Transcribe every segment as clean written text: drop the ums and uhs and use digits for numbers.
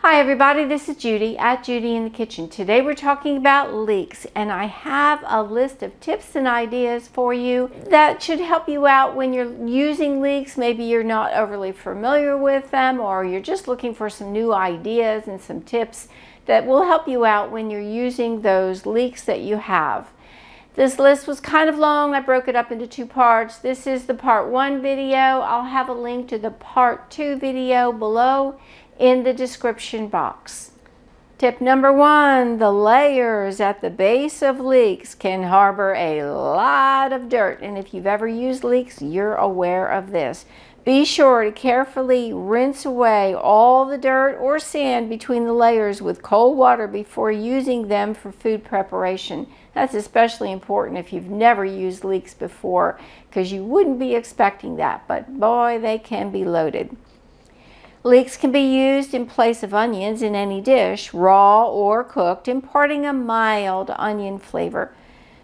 Hi everybody, this is Judy at Judy in the Kitchen. Today we're talking about leeks, and I have a list of tips and ideas for you that should help you out when you're using leeks. Maybe you're not overly familiar with them, or you're just looking for some new ideas and some tips that will help you out when you're using those leeks that you have. This list was kind of long. I broke it up into two parts. This is the part 1 video. I'll have a link to the part 2 video below in the description box. Tip number 1, the layers at the base of leeks can harbor a lot of dirt, and if you've ever used leeks, you're aware of this. Be sure to carefully rinse away all the dirt or sand between the layers with cold water before using them for food preparation. That's especially important if you've never used leeks before, because you wouldn't be expecting that, but boy, they can be loaded. Leeks can be used in place of onions in any dish, raw or cooked, imparting a mild onion flavor.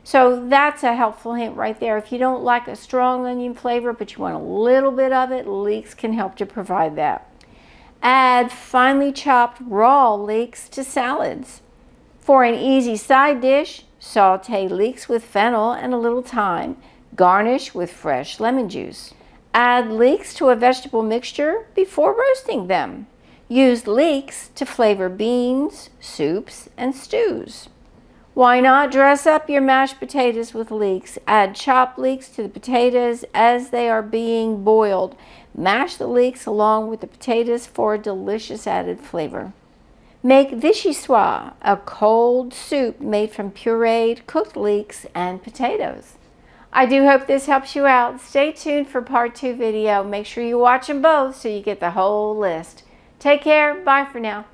So that's a helpful hint right there. If you don't like a strong onion flavor, but you want a little bit of it, leeks can help to provide that. Add finely chopped raw leeks to salads. For an easy side dish, saute leeks with fennel and a little thyme. Garnish with fresh lemon juice. Add leeks to a vegetable mixture before roasting them. Use leeks to flavor beans, soups, and stews. Why not dress up your mashed potatoes with leeks? Add chopped leeks to the potatoes as they are being boiled. Mash the leeks along with the potatoes for a delicious added flavor. Make vichyssoise, a cold soup made from pureed cooked leeks and potatoes. I do hope this helps you out. Stay tuned for part 2 video. Make sure you watch them both so you get the whole list. Take care. Bye for now.